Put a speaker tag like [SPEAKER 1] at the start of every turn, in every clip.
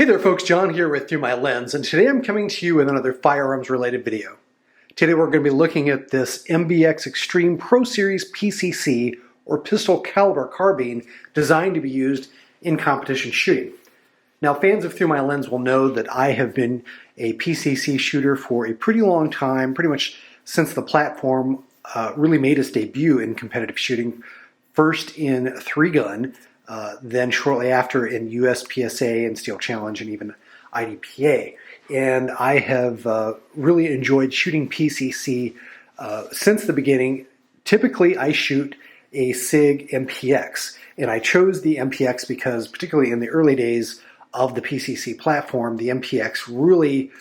[SPEAKER 1] there folks, John here with Through My Lens, and today I'm coming to you with another firearms related video. Today we're going to be looking at this MBX Extreme Pro Series PCC, or pistol caliber carbine, designed to be used in competition shooting. Now, fans of Through My Lens will know that I have been a PCC shooter for a pretty long time, pretty much since the platform really made its debut in competitive shooting, first in 3-gun, then shortly after in USPSA and Steel Challenge and even IDPA. And I have really enjoyed shooting PCC since the beginning. Typically I shoot a SIG MPX, and I chose the MPX because particularly in the early days of the PCC platform, the MPX really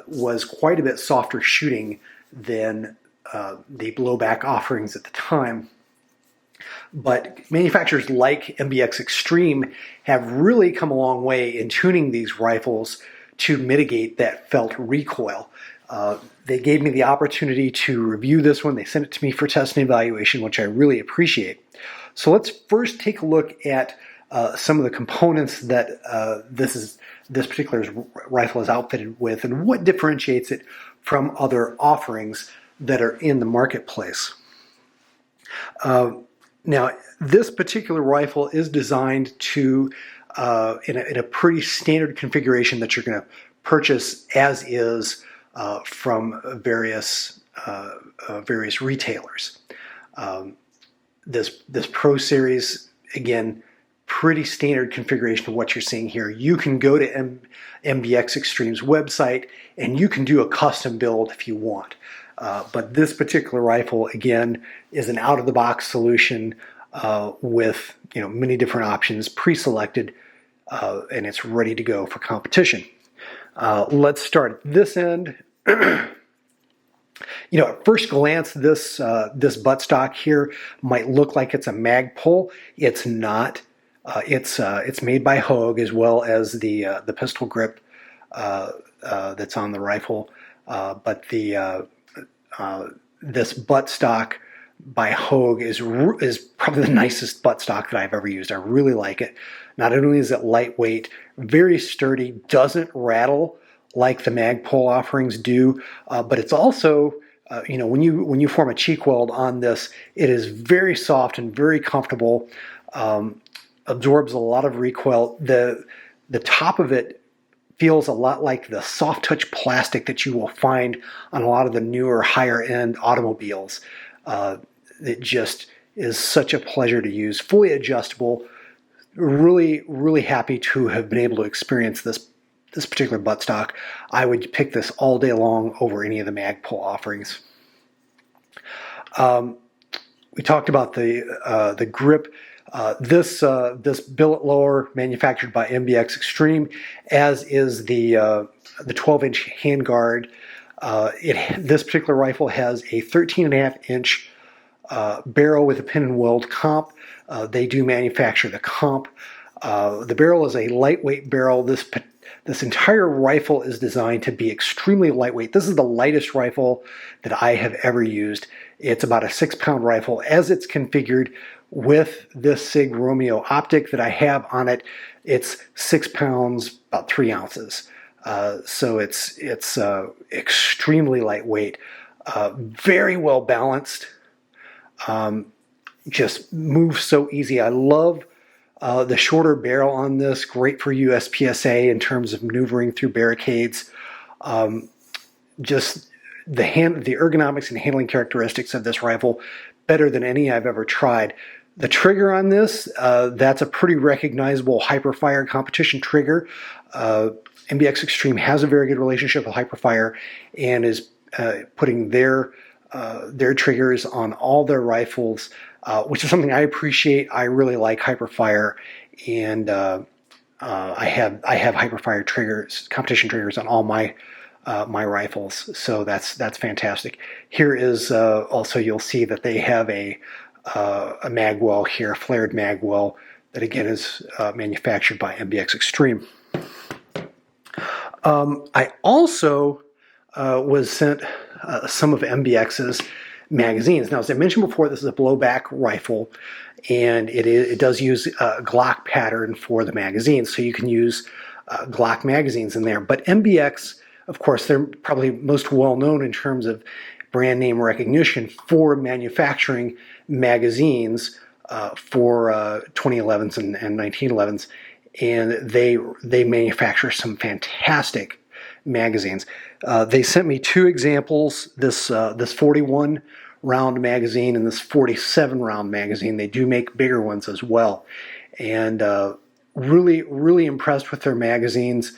[SPEAKER 1] was quite a bit softer shooting than the blowback offerings at the time. But manufacturers like MBX Extreme have really come a long way in tuning these rifles to mitigate that felt recoil. They gave me the opportunity to review this one. They sent it to me for test and evaluation, which I really appreciate. So let's first take a look at some of the components that this particular rifle is outfitted with and what differentiates it from other offerings that are in the marketplace. Now, this particular rifle is designed to, in a pretty standard configuration that you're going to purchase as is from various retailers. This Pro Series, again, pretty standard configuration of what you're seeing here. You can go to MBX Extreme's website and you can do a custom build if you want. But this particular rifle, again, is an out-of-the-box solution with many different options pre-selected, and it's ready to go for competition. Let's start at this end. At first glance, this buttstock here might look like it's a Magpul. It's not. It's made by Hogue, as well as the pistol grip that's on the rifle, but this buttstock by Hogue is probably the nicest buttstock that I've ever used. I really like it. Not only is it lightweight, very sturdy, doesn't rattle like the Magpul offerings do, but it's also, when you form a cheek weld on this, it is very soft and very comfortable. Absorbs a lot of recoil. The top of it feels a lot like the soft touch plastic that you will find on a lot of the newer higher end automobiles. It just is such a pleasure to use. Fully adjustable. Really, really happy to have been able to experience this particular buttstock. I would pick this all day long over any of the Magpul offerings. We talked about the grip. This billet lower manufactured by MBX Extreme, as is the 12-inch handguard. This particular rifle has a 13.5-inch barrel with a pin and weld comp. They do manufacture the comp. The barrel is a lightweight barrel. This entire rifle is designed to be extremely lightweight. This is the lightest rifle that I have ever used. It's about a 6-pound rifle as it's configured with this SIG Romeo optic that I have on it. It's 6 pounds, about 3 ounces. So it's extremely lightweight, very well balanced, just moves so easy. I love the shorter barrel on this, great for USPSA in terms of maneuvering through barricades. Just the ergonomics and handling characteristics of this rifle, better than any I've ever tried. The trigger on this, that's a pretty recognizable Hyperfire competition trigger. MBX Extreme has a very good relationship with Hyperfire and is putting their triggers on all their rifles, which is something I appreciate. I really like Hyperfire, and I have Hyperfire triggers, competition triggers on all my rifles, so that's fantastic. Here is also, you'll see that they have a magwell here, a flared magwell, that again is manufactured by MBX Extreme. I also was sent some of MBX's magazines. Now, as I mentioned before, this is a blowback rifle, and it does use a Glock pattern for the magazines, so you can use Glock magazines in there. But MBX, of course, they're probably most well known in terms of brand name recognition for manufacturing magazines for 2011s and 1911s, and they manufacture some fantastic magazines. They sent me two examples, this 41 round magazine and this 47 round magazine. They do make bigger ones as well, and really impressed with their magazines.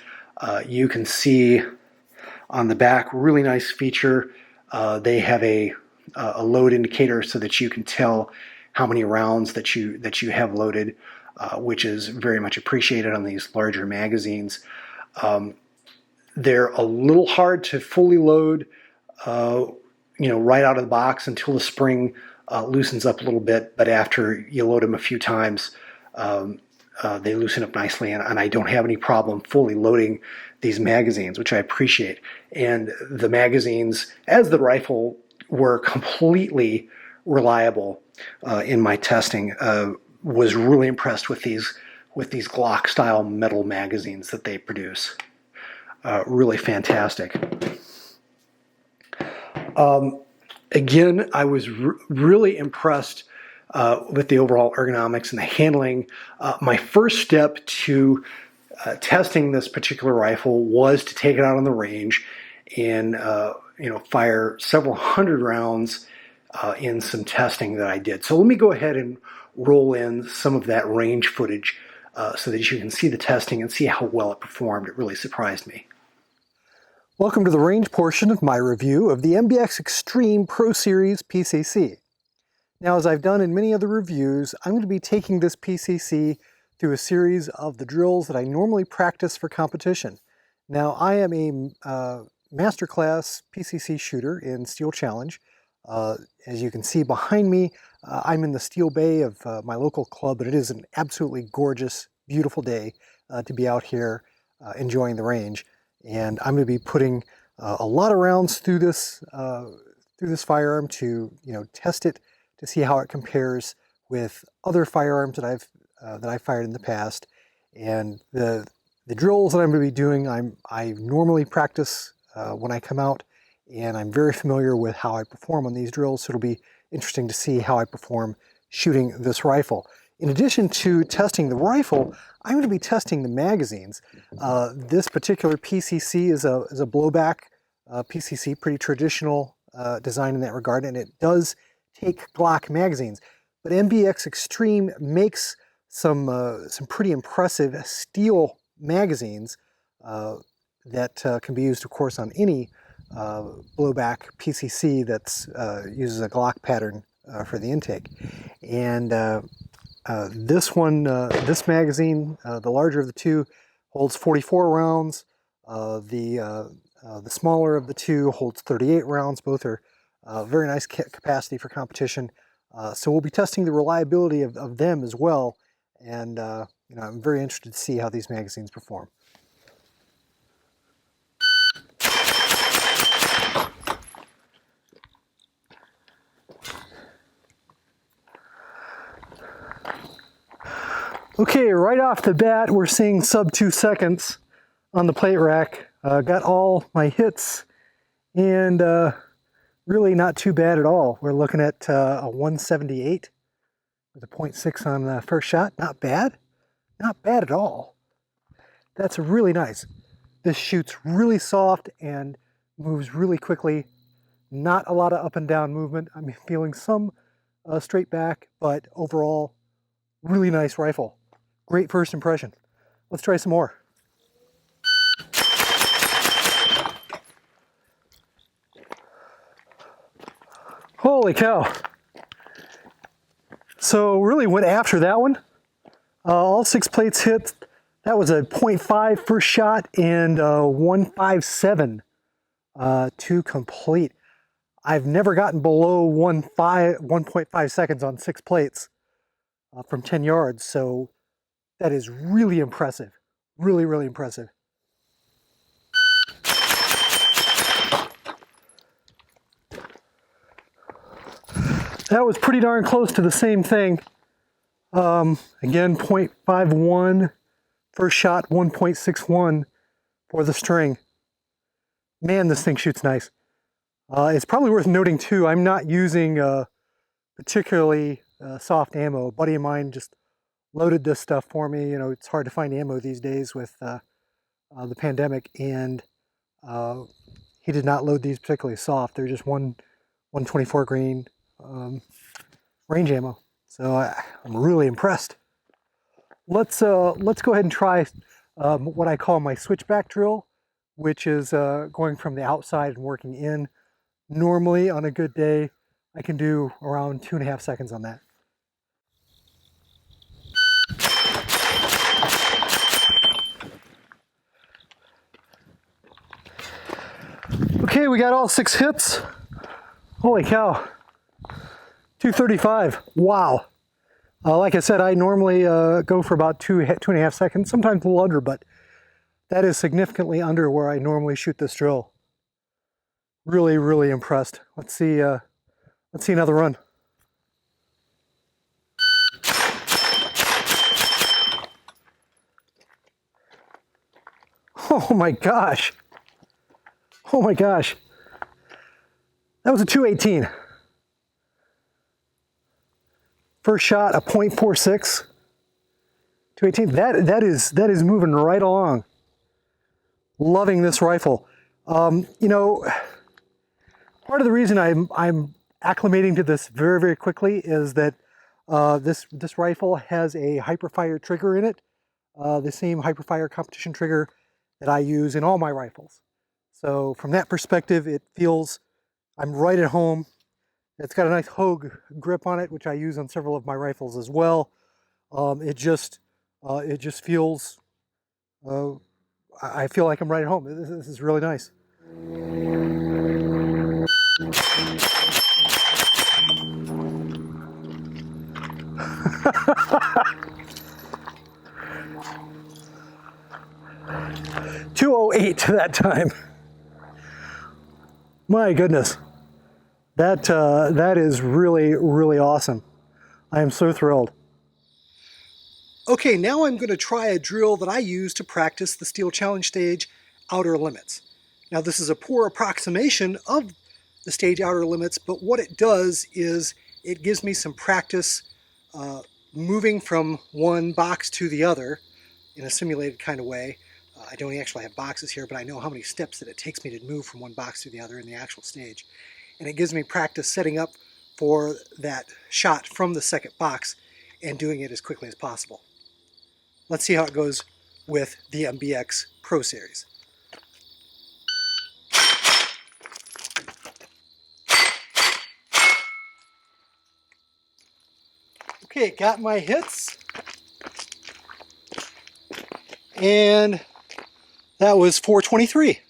[SPEAKER 1] You can see on the back, really nice feature. They have a load indicator so that you can tell how many rounds that you have loaded, which is very much appreciated on these larger magazines. They're a little hard to fully load, right out of the box until the spring loosens up a little bit. But after you load them a few times, they loosen up nicely, and I don't have any problem fully loading these magazines, which I appreciate. And the magazines, as the rifle, were completely reliable in my testing. Was really impressed with these Glock style metal magazines that they produce. Really fantastic. Again, I was really impressed with the overall ergonomics and the handling. My first step to testing this particular rifle was to take it out on the range and fire several hundred rounds in some testing that I did. So let me go ahead and roll in some of that range footage so that you can see the testing and see how well it performed. It really surprised me. Welcome to the range portion of my review of the MBX Extreme Pro Series PCC. Now, as I've done in many other reviews, I'm going to be taking this PCC through a series of the drills that I normally practice for competition. Now, I am a masterclass PCC shooter in Steel Challenge. As you can see behind me, I'm in the steel bay of my local club, but it is an absolutely gorgeous, beautiful day to be out here enjoying the range. And I'm going to be putting a lot of rounds through this firearm to test it, to see how it compares with other firearms that I've fired in the past. And the drills that I'm going to be doing, I normally practice when I come out, and I'm very familiar with how I perform on these drills, so it'll be interesting to see how I perform shooting this rifle. In addition to testing the rifle, I'm going to be testing the magazines. This particular PCC is a blowback PCC, pretty traditional design in that regard, and it does take Glock magazines. But MBX Extreme makes some pretty impressive steel magazines that can be used, of course, on any blowback PCC that uses a Glock pattern for the intake. And this magazine, the larger of the two, holds 44 rounds. The smaller of the two holds 38 rounds. Both are very nice capacity for competition. So we'll be testing the reliability of them as well. And I'm very interested to see how these magazines perform. Okay, right off the bat, we're seeing sub 2 seconds on the plate rack. Got all my hits, and really not too bad at all. We're looking at a 178 with a 0.6 on the first shot. Not bad. Not bad at all. That's really nice. This shoots really soft and moves really quickly. Not a lot of up and down movement. I'm feeling some straight back, but overall, really nice rifle. Great first impression. Let's try some more. Holy cow. So really went after that one. All 6 plates hit. That was a 0.5 first shot and 157 to complete. I've never gotten below 1.5 seconds on 6 plates from 10 yards, so that is really impressive. Really, really impressive. That was pretty darn close to the same thing. Again, 0.51 First shot 1.61 for the string. Man, this thing shoots nice. It's probably worth noting too, I'm not using particularly soft ammo. A buddy of mine just loaded this stuff for me. You know, it's hard to find ammo these days with the pandemic, and he did not load these particularly soft. They're just 124 grain range ammo. So I'm really impressed. Let's go ahead and try what I call my switchback drill, which is going from the outside and working in. Normally on a good day, I can do around 2.5 seconds on that. Okay, we got all 6 hits. Holy cow. 235. Wow. Like I said, I normally go for about 2.5 seconds, sometimes a little under, but that is significantly under where I normally shoot this drill. Really, really impressed. Let's see another run. Oh my gosh. Oh my gosh. That was a 218. First shot, a .46. 218. That is moving right along. Loving this rifle. You know, part of the reason I'm acclimating to this very, very quickly is that this rifle has a Hyperfire trigger in it, the same Hyperfire competition trigger that I use in all my rifles. So from that perspective, it feels I'm right at home. It's got a nice Hogue grip on it, which I use on several of my rifles as well. It just feels, I feel like I'm right at home. This is really nice. .208 that time. My goodness. That is really, really awesome. I am so thrilled. Okay, now I'm going to try a drill that I use to practice the Steel Challenge stage outer limits. Now this is a poor approximation of the stage outer limits, but what it does is it gives me some practice moving from one box to the other in a simulated kind of way. I don't actually have boxes here, but I know how many steps that it takes me to move from one box to the other in the actual stage. And it gives me practice setting up for that shot from the second box and doing it as quickly as possible. Let's see how it goes with the MBX Pro Series. Okay, got my hits. And that was 423.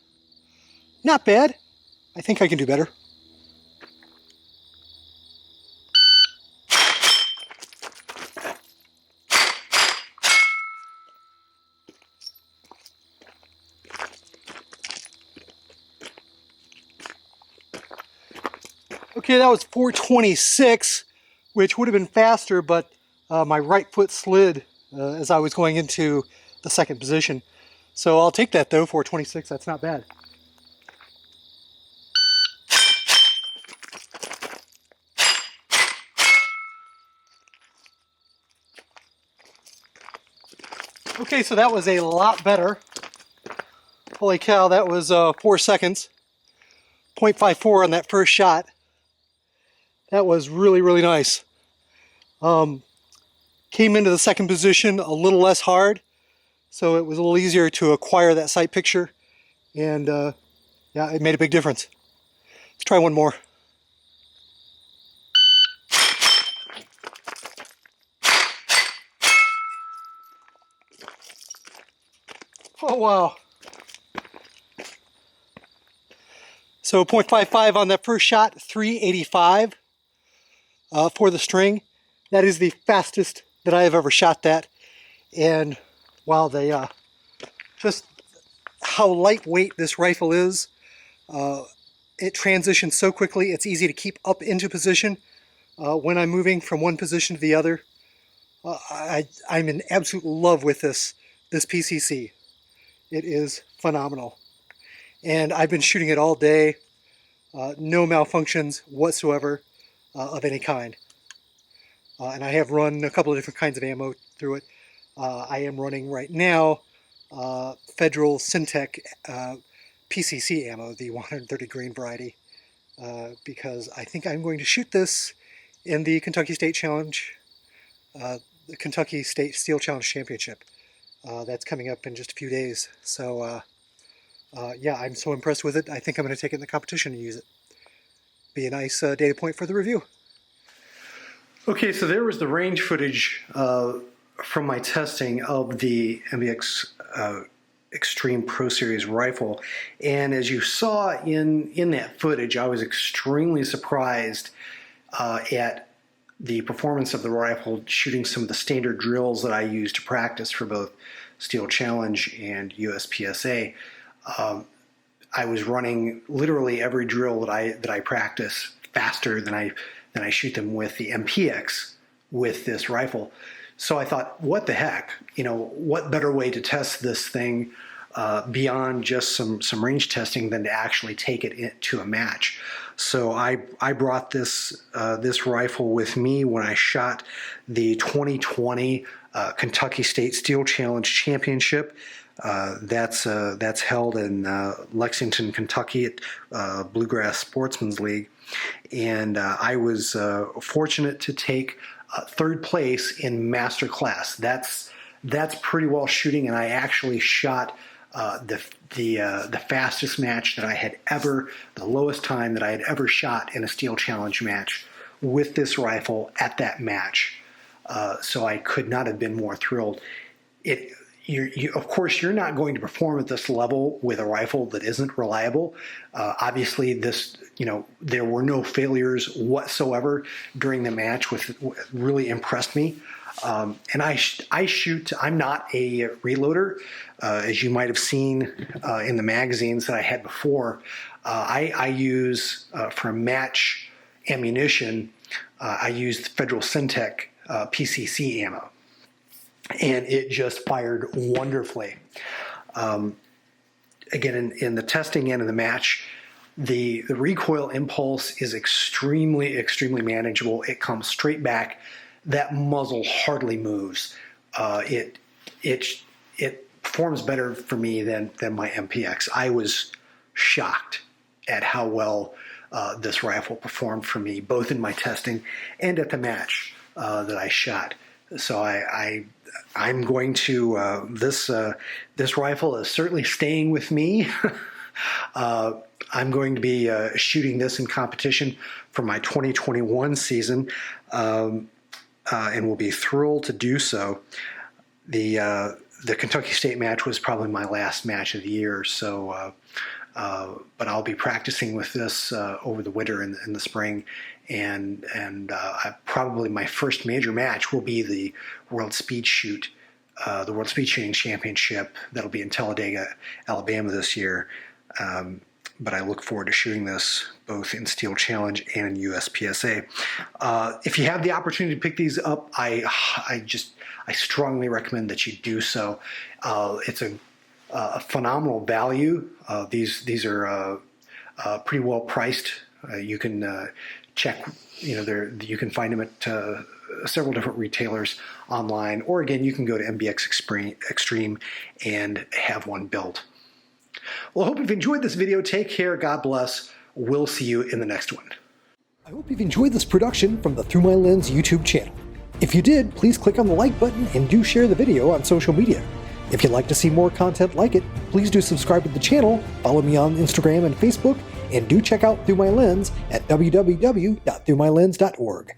[SPEAKER 1] Not bad. I think I can do better. Okay, that was 426, which would have been faster, but my right foot slid as I was going into the second position. So I'll take that though, 426, that's not bad. Okay, so that was a lot better. Holy cow, that was 4 seconds. 0.54 on that first shot. That was really, really nice. Came into the second position a little less hard, so it was a little easier to acquire that sight picture, and yeah, it made a big difference. Let's try one more. Oh wow. So 0.55 on that first shot, 385 for the string. That is the fastest that I have ever shot that. And wow, they just how lightweight this rifle is. It transitions so quickly, it's easy to keep up into position when I'm moving from one position to the other. I'm in absolute love with this this PCC. It is phenomenal. And I've been shooting it all day. No malfunctions whatsoever of any kind. And I have run a couple of different kinds of ammo through it. I am running right now Federal Syntec PCC ammo, the 130 grain variety, because I think I'm going to shoot this in the Kentucky State Challenge, the Kentucky State Steel Challenge Championship. That's coming up in just a few days. So yeah, I'm so impressed with it. I think I'm going to take it in the competition and use it. Be a nice data point for the review. Okay, so there was the range footage from my testing of the MBX Extreme Pro Series rifle, and as you saw in that footage, I was extremely surprised at the performance of the rifle shooting some of the standard drills that I use to practice for both Steel Challenge and USPSA. I was running literally every drill that I practice faster than I shoot them with the MPX with this rifle. So I thought, what the heck? What better way to test this thing beyond just some range testing than to actually take it to a match? So I brought this rifle with me when I shot the 2020 Kentucky State Steel Challenge Championship. That's held in Lexington, Kentucky at Bluegrass Sportsman's League, and I was fortunate to take third place in master class. That's pretty well shooting, and I actually shot the fastest match that I had ever, the lowest time that I had ever shot in a Steel Challenge match with this rifle at that match. So I could not have been more thrilled. Of course, you're not going to perform at this level with a rifle that isn't reliable. Obviously, there were no failures whatsoever during the match, which really impressed me. And I'm not a reloader, as you might have seen in the magazines that I had before. I use, for match ammunition, I use the Federal Syntec PCC ammo. And it just fired wonderfully. Again, in the testing and in the match, the recoil impulse is extremely, extremely manageable. It comes straight back. That muzzle hardly moves. It performs better for me than my MPX. I was shocked at how well this rifle performed for me, both in my testing and at the match that I shot. So I'm going to this rifle is certainly staying with me. I'm going to be shooting this in competition for my 2021 season, and will be thrilled to do so. The Kentucky State match was probably my last match of the year, so but I'll be practicing with this over the winter and in the spring, and probably my first major match will be the World Speed Shooting Championship that'll be in Talladega, Alabama this year. But I look forward to shooting this both in Steel Challenge and in USPSA. If you have the opportunity to pick these up, I strongly recommend that you do so. It's a phenomenal value. These are pretty well priced. You can check. You can find them at several different retailers online, or again, you can go to MBX Extreme and have one built. Well, I hope you've enjoyed this video. Take care. God bless. We'll see you in the next one. I hope you've enjoyed this production from the Through My Lens YouTube channel. If you did, please click on the like button and do share the video on social media. If you'd like to see more content like it, please do subscribe to the channel, follow me on Instagram and Facebook, and do check out Through My Lens at www.throughmylens.org.